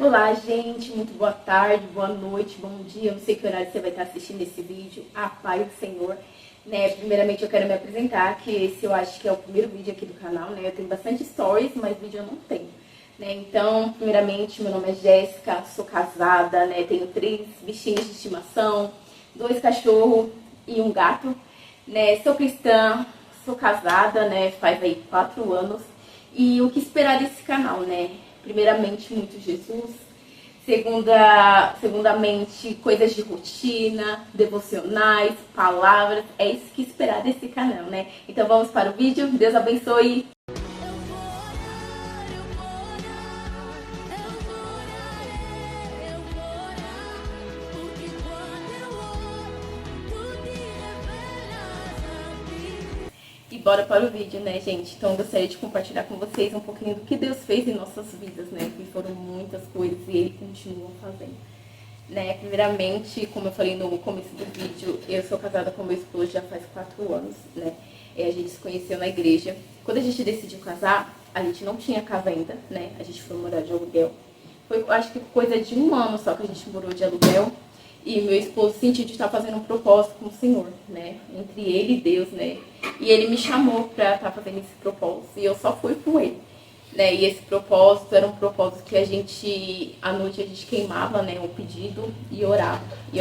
Olá, gente, muito boa tarde, boa noite, bom dia. Eu não sei que horário você vai estar assistindo esse vídeo. A paz do Senhor. Primeiramente eu quero me apresentar, que esse eu acho que é o primeiro vídeo aqui do canal, né? Eu tenho bastante stories, mas vídeo eu não tenho, né? Então, primeiramente, meu nome é Jéssica, sou casada, né? Tenho 3 bichinhos de estimação, 2 cachorros e um gato, né? Sou cristã, sou casada, né? Faz aí 4 anos. E o que esperar desse canal, né? Primeiramente, muito Jesus. Segundamente, coisas de rotina, devocionais, palavras. É isso que esperar desse canal, né? Então vamos para o vídeo. Deus abençoe. E bora para o vídeo, né, gente? Então eu gostaria de compartilhar com vocês um pouquinho do que Deus fez em nossas vidas, né? Que foram muitas coisas e Ele continua fazendo. Né? Primeiramente, como eu falei no começo do vídeo, eu sou casada com meu esposo já faz 4 anos, né? A gente se conheceu na igreja. Quando a gente decidiu casar, a gente não tinha casa ainda, né? A gente foi morar de aluguel. Foi, acho que coisa de 1 ano só que a gente morou de aluguel. E meu esposo sentiu de estar fazendo um propósito com o Senhor, né? Entre ele e Deus, né? E ele me chamou para estar fazendo esse propósito. E eu só fui com ele. Né? E esse propósito era um propósito que à noite a gente queimava, né, um pedido e orava. E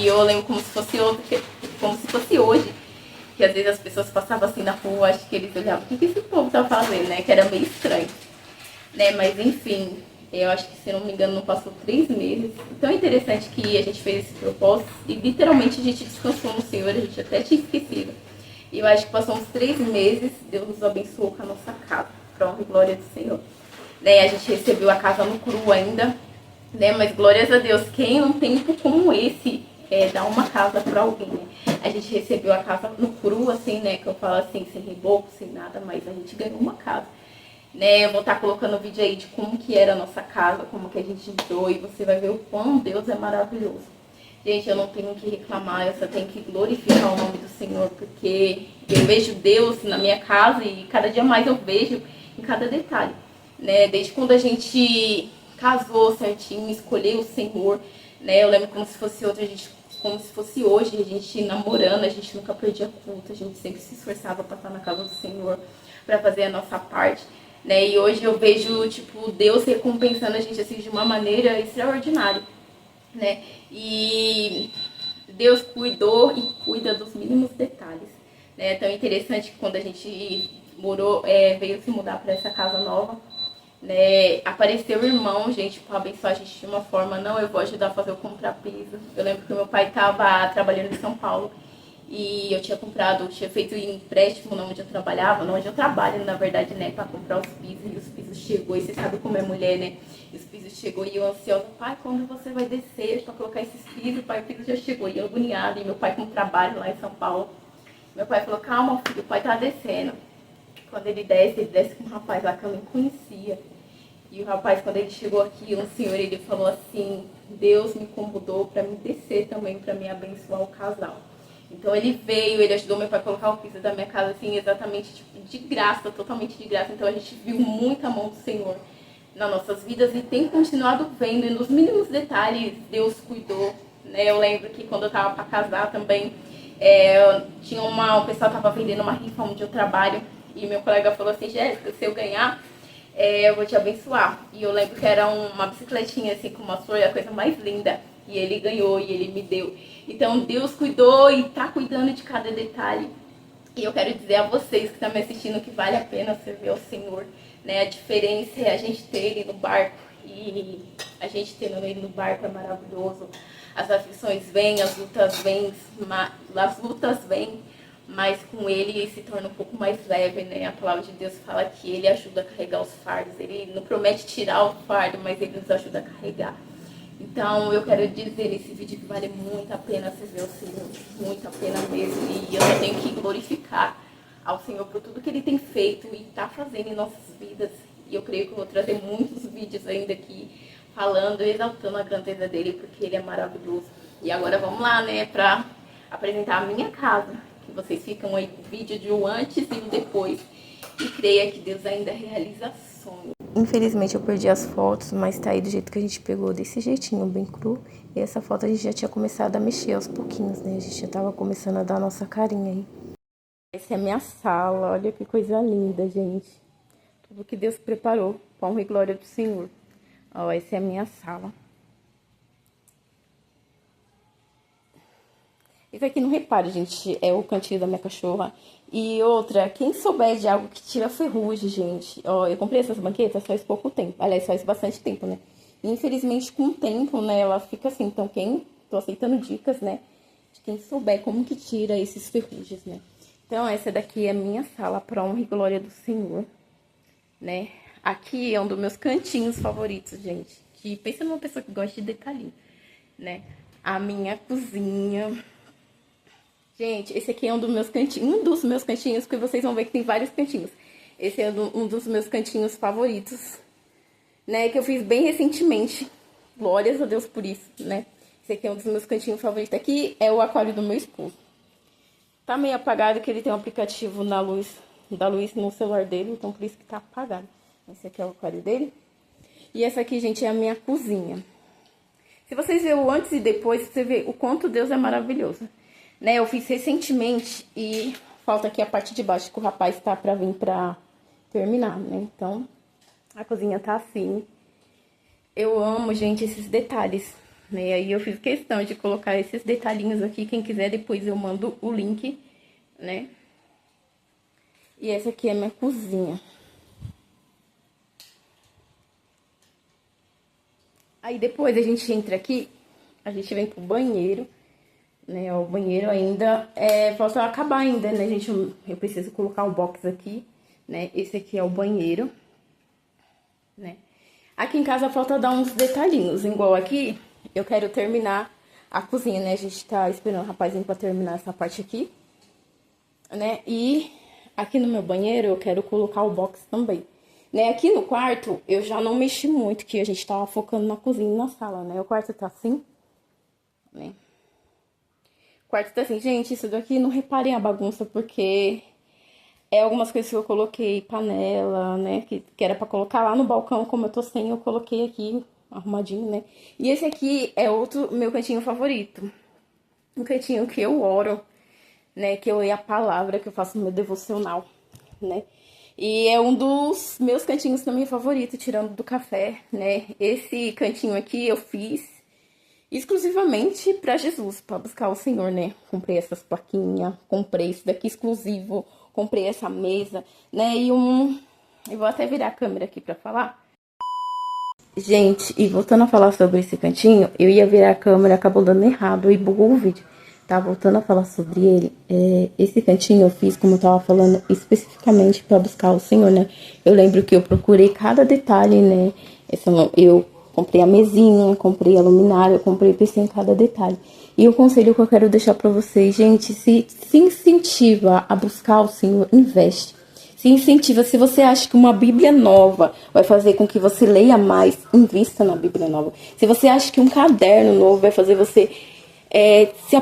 eu lembro como se fosse hoje, que às vezes as pessoas passavam assim na rua, acho que eles olhavam, o que esse povo tá fazendo, né? Que era meio estranho. Né? Mas enfim, eu acho que, se não me engano, não passou 3 meses. Então é interessante que a gente fez esse propósito e literalmente a gente descansou no Senhor, a gente até tinha esquecido. E eu acho que passou uns 3 meses, Deus nos abençoou com a nossa casa. Pra honra e glória do Senhor. Né? A gente recebeu a casa no cru ainda, né? Mas glórias a Deus, quem num tempo como esse dá uma casa para alguém, né? A gente recebeu a casa no cru, assim, né? Que eu falo assim, sem reboco, sem nada, mas a gente ganhou uma casa. Né? Eu vou estar colocando o vídeo aí de como que era a nossa casa, como que a gente entrou, e você vai ver o quão Deus é maravilhoso. Gente, eu não tenho o que reclamar, eu só tenho que glorificar o nome do Senhor, porque eu vejo Deus na minha casa e cada dia mais eu vejo em cada detalhe, né? Desde quando a gente casou certinho, escolheu o Senhor, né? Eu lembro como se fosse como se fosse hoje, a gente namorando, a gente nunca perdia culto, a gente sempre se esforçava para estar na casa do Senhor, para fazer a nossa parte, né? E hoje eu vejo, tipo, Deus recompensando a gente assim de uma maneira extraordinária, né? E Deus cuidou e cuida dos mínimos detalhes, né? É tão interessante que quando a gente veio se mudar para essa casa nova, né? Apareceu o irmão, gente, para abençoar a gente de uma forma, não, eu vou ajudar a fazer o contrapiso. Eu lembro que meu pai estava trabalhando em São Paulo e eu tinha feito empréstimo onde eu trabalhava, onde eu trabalho, na verdade, né, para comprar os pisos, e os pisos chegou, e você sabe como é mulher, né? E os pisos chegou e eu ansiosa, pai, quando você vai descer para colocar esses pisos? Pai, o piso já chegou, e eu agoniada, e meu pai com trabalho lá em São Paulo. Meu pai falou, calma, filho, o pai tá descendo. Quando ele desce com um rapaz lá que eu nem conhecia. E o rapaz, quando ele chegou aqui, um senhor, ele falou assim, Deus me convidou para me descer também, para me abençoar o casal. Então ele veio, ele ajudou meu pai a colocar o piso da minha casa, assim, exatamente, tipo, de graça, totalmente de graça. Então a gente viu muita mão do Senhor nas nossas vidas e tem continuado vendo. E nos mínimos detalhes, Deus cuidou, né? Eu lembro que quando eu tava para casar também, o pessoal tava vendendo uma rifa onde eu trabalho. E meu colega falou assim, Jéssica, se eu ganhar, eu vou te abençoar. E eu lembro que era uma bicicletinha assim com uma flor, a coisa mais linda. E ele ganhou e ele me deu. Então Deus cuidou e tá cuidando de cada detalhe. E eu quero dizer a vocês que estão me assistindo que vale a pena servir ao Senhor, né? A diferença é a gente ter Ele no barco. E a gente tendo Ele no barco é maravilhoso. As aflições vêm, as lutas vêm, mas com Ele se torna um pouco mais leve, né? A palavra de Deus fala que Ele ajuda a carregar os fardos. Ele não promete tirar o fardo, mas Ele nos ajuda a carregar. Então, eu quero dizer nesse vídeo que vale muito a pena servir ao Senhor, muito a pena mesmo. E eu só tenho que glorificar ao Senhor por tudo que Ele tem feito e está fazendo em nossas vidas. E eu creio que eu vou trazer muitos vídeos ainda aqui falando, exaltando a grandeza dEle, porque Ele é maravilhoso. E agora vamos lá, né, para apresentar a minha casa, que vocês ficam aí com o vídeo de um antes e um depois. E creia que Deus ainda realiza sonhos. Infelizmente eu perdi as fotos, mas tá aí do jeito que a gente pegou, desse jeitinho, bem cru. E essa foto a gente já tinha começado a mexer aos pouquinhos, né? A gente já tava começando a dar a nossa carinha aí. Essa é a minha sala, olha que coisa linda, gente. Tudo que Deus preparou, pra honra e glória do Senhor. Ó, essa é a minha sala. Isso aqui, não repare, gente, é o cantinho da minha cachorra. E outra, quem souber de algo que tira ferrugem, gente. Ó, eu comprei essas banquetas faz pouco tempo. Aliás, faz bastante tempo, né? E, infelizmente, com o tempo, né, ela fica assim. Então, tô aceitando dicas, né, de quem souber como que tira esses ferrugens, né. Então, essa daqui é a minha sala, pra honra e glória do Senhor, né. Aqui é um dos meus cantinhos favoritos, gente. Que pensa numa pessoa que gosta de detalhinho, né. A minha cozinha. Gente, esse aqui é um dos meus cantinhos, porque vocês vão ver que tem vários cantinhos. Esse é um dos meus cantinhos favoritos, né, que eu fiz bem recentemente. Glórias a Deus por isso, né. Esse aqui é um dos meus cantinhos favoritos. Aqui é o aquário do meu esposo. Tá meio apagado, que ele tem um aplicativo da luz no celular dele, então por isso que tá apagado. Esse aqui é o aquário dele. E essa aqui, gente, é a minha cozinha. Se vocês verem o antes e depois, você vê o quanto Deus é maravilhoso. Né, eu fiz recentemente e falta aqui a parte de baixo que o rapaz tá pra vir pra terminar, né? Então, a cozinha tá assim. Eu amo, gente, esses detalhes, né? Aí eu fiz questão de colocar esses detalhinhos aqui. Quem quiser, depois eu mando o link, né? E essa aqui é a minha cozinha. Aí depois a gente entra aqui, a gente vem pro banheiro. Né, o banheiro ainda falta acabar ainda, né, gente? Eu preciso colocar o box aqui, né? Esse aqui é o banheiro, né? Aqui em casa falta dar uns detalhinhos, igual aqui, eu quero terminar a cozinha, né? A gente tá esperando o rapazinho pra terminar essa parte aqui, né? E aqui no meu banheiro eu quero colocar o box também, né? Aqui no quarto eu já não mexi muito, que a gente tava focando na cozinha e na sala, né? O quarto tá assim, né? O quarto tá assim, gente, isso daqui não reparem a bagunça, porque é algumas coisas que eu coloquei, panela, né, que era pra colocar lá no balcão, como eu tô sem, eu coloquei aqui, arrumadinho, né. E esse aqui é outro meu cantinho favorito, um cantinho que eu oro, né, que eu leio a palavra, que eu faço meu devocional, né. E é um dos meus cantinhos também favorito, tirando do café, né. Esse cantinho aqui eu fiz exclusivamente pra Jesus, pra buscar o Senhor, né? Comprei essas plaquinhas, comprei isso daqui exclusivo, comprei essa mesa, né? Eu vou até virar a câmera aqui pra falar. Gente, e voltando a falar sobre esse cantinho, eu ia virar a câmera, acabou dando errado e bugou o vídeo. Tá, voltando a falar sobre ele, esse cantinho eu fiz, como eu tava falando, especificamente pra buscar o Senhor, né? Eu lembro que eu procurei cada detalhe, né? Eu comprei a mesinha, comprei a luminária, eu comprei PC em cada detalhe. E o conselho que eu quero deixar pra vocês, gente, se incentiva a buscar o Senhor, investe. Se incentiva, se você acha que uma Bíblia nova vai fazer com que você leia mais, invista na Bíblia nova. Se você acha que um caderno novo vai fazer você se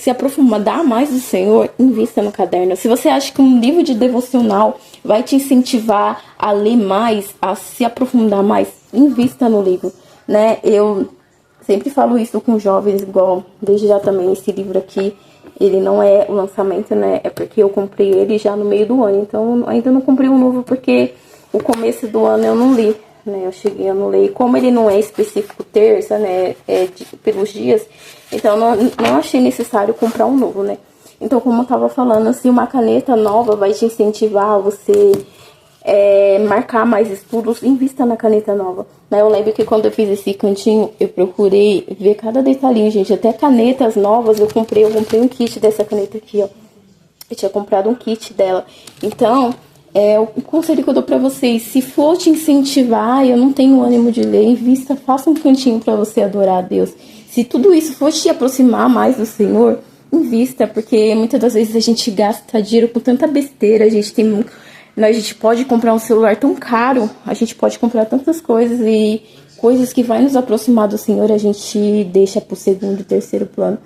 aprofundar mais do Senhor, invista no caderno. Se você acha que um livro de devocional vai te incentivar a ler mais, a se aprofundar mais, invista no livro, né? Eu sempre falo isso com jovens, igual desde já também esse livro aqui, ele não é o lançamento, né? É porque eu comprei ele já no meio do ano, então ainda não comprei um novo porque o começo do ano eu não li, né? Eu cheguei a não ler. Como ele não é específico terça, né? Pelos dias, então não achei necessário comprar um novo, né? Então, como eu tava falando, se uma caneta nova vai te incentivar a você marcar mais estudos, invista na caneta nova, né? Eu lembro que quando eu fiz esse cantinho, eu procurei ver cada detalhinho, gente. Até canetas novas eu comprei um kit dessa caneta aqui, ó. Eu tinha comprado um kit dela. Então, o conselho que eu dou pra vocês, se for te incentivar, eu não tenho ânimo de ler, invista, faça um cantinho pra você adorar a Deus. Se tudo isso for te aproximar mais do Senhor, invista, porque muitas das vezes a gente gasta dinheiro com tanta besteira, a gente pode comprar um celular tão caro, a gente pode comprar tantas coisas e coisas que vai nos aproximar do Senhor, a gente deixa pro segundo e terceiro plano,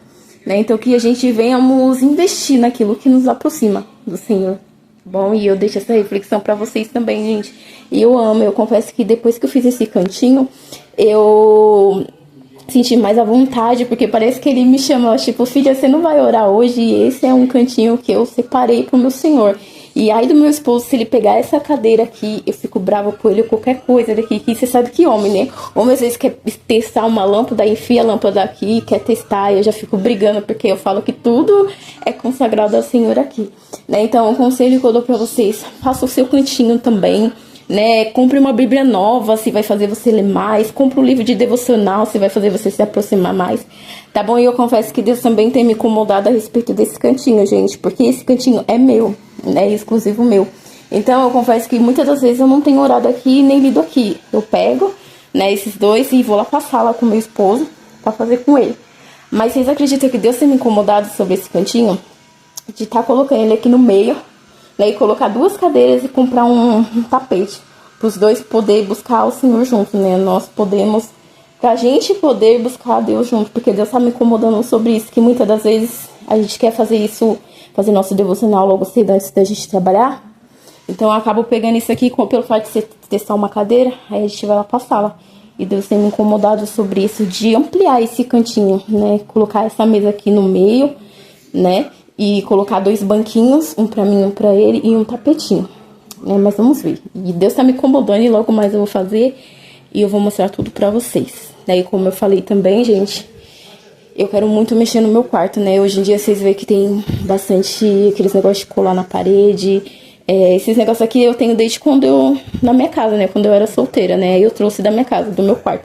né? Então que a gente venhamos investir naquilo que nos aproxima do Senhor, Bom, e eu deixo essa reflexão pra vocês também, gente. E eu amo, eu confesso que depois que eu fiz esse cantinho, eu senti mais à vontade, porque parece que ele me chama, tipo, filha, você não vai orar hoje? E esse é um cantinho que eu separei pro meu Senhor. E aí do meu esposo, se ele pegar essa cadeira aqui, eu fico brava com ele, qualquer coisa daqui, que você sabe que homem, né? Homem às vezes quer testar uma lâmpada, enfia a lâmpada aqui, quer testar, e eu já fico brigando, porque eu falo que tudo é consagrado ao Senhor aqui, né? Então, o conselho que eu dou pra vocês, faça o seu cantinho também, né? Compre uma Bíblia nova, se vai fazer você ler mais. Compre um livro de devocional, se vai fazer você se aproximar mais. Tá bom? E eu confesso que Deus também tem me incomodado a respeito desse cantinho, gente. Porque esse cantinho é meu, né? É exclusivo meu. Então, eu confesso que muitas das vezes eu não tenho orado aqui nem lido aqui. Eu pego, né, esses dois e vou lá pra sala com meu esposo pra fazer com ele. Mas vocês acreditam que Deus tem me incomodado sobre esse cantinho? De estar colocando ele aqui no meio, né, e colocar duas cadeiras e comprar um tapete para os dois poder buscar o Senhor junto, né? Nós podemos, pra gente poder buscar a Deus junto, porque Deus tá me incomodando sobre isso, que muitas das vezes a gente quer fazer isso, fazer nosso devocional logo cedo antes da gente trabalhar. Então eu acabo pegando isso aqui pelo fato de você testar uma cadeira, aí a gente vai lá pra sala. E Deus tem me incomodado sobre isso, de ampliar esse cantinho, né? Colocar essa mesa aqui no meio, né? E colocar dois banquinhos, um pra mim, um pra ele, e um tapetinho, né? Mas vamos ver. E Deus tá me incomodando e logo mais eu vou fazer e eu vou mostrar tudo pra vocês. Daí, como eu falei também, gente, eu quero muito mexer no meu quarto, né? Hoje em dia vocês veem que tem bastante aqueles negócios de colar na parede. Esses negócios aqui eu tenho desde quando eu... na minha casa, né? Quando eu era solteira, né? Eu trouxe da minha casa, do meu quarto.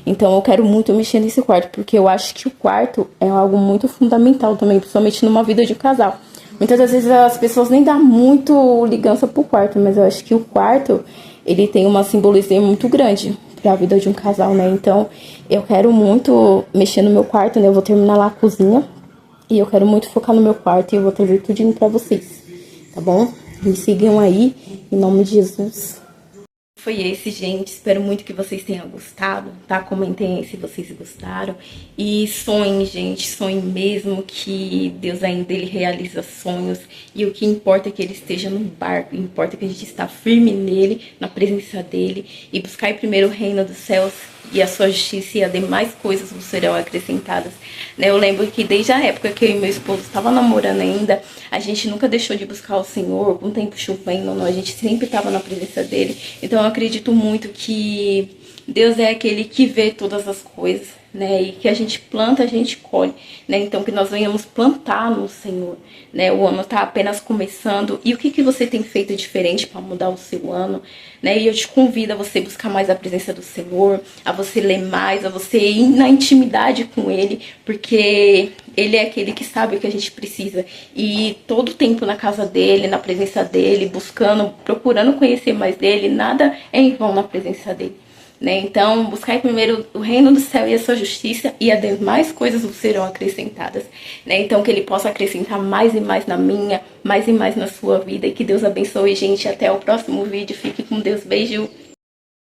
Então eu quero muito mexer nesse quarto, porque eu acho que o quarto é algo muito fundamental também, principalmente numa vida de casal. Muitas das vezes as pessoas nem dão muito ligança pro quarto, mas eu acho que o quarto, ele tem uma simbologia muito grande pra vida de um casal, né? Então eu quero muito mexer no meu quarto, né? Eu vou terminar lá a cozinha e eu quero muito focar no meu quarto e eu vou trazer tudinho pra vocês, tá bom? Me sigam aí, em nome de Jesus. Foi esse, gente. Espero muito que vocês tenham gostado, tá? Comentem aí se vocês gostaram. E sonhem, gente. Sonhem mesmo que Deus ainda ele realiza sonhos. E o que importa é que ele esteja no barco. Importa que a gente está firme nele, na presença dele. E buscar primeiro o reino dos céus e a sua justiça e as demais coisas vos serão acrescentadas, né? Eu lembro que desde a época que eu e meu esposo estavam namorando ainda, a gente nunca deixou de buscar o Senhor, com o tempo chovendo, não, a gente sempre estava na presença dele. Então eu acredito muito que Deus é aquele que vê todas as coisas, né? E que a gente planta, a gente colhe, né? Então que nós venhamos plantar no Senhor, né? O ano tá apenas começando. E o que você tem feito diferente para mudar o seu ano, né? E eu te convido a você buscar mais a presença do Senhor, a você ler mais, a você ir na intimidade com Ele, porque Ele é aquele que sabe o que a gente precisa. E todo o tempo na casa dele, na presença dele, buscando, procurando conhecer mais dele, nada é em vão na presença dele, né? Então, buscar primeiro o reino do céu e a sua justiça, e as demais coisas vos serão acrescentadas, né? Então, que ele possa acrescentar mais e mais na minha, mais e mais na sua vida, e que Deus abençoe, gente. Até o próximo vídeo. Fique com Deus. Beijo.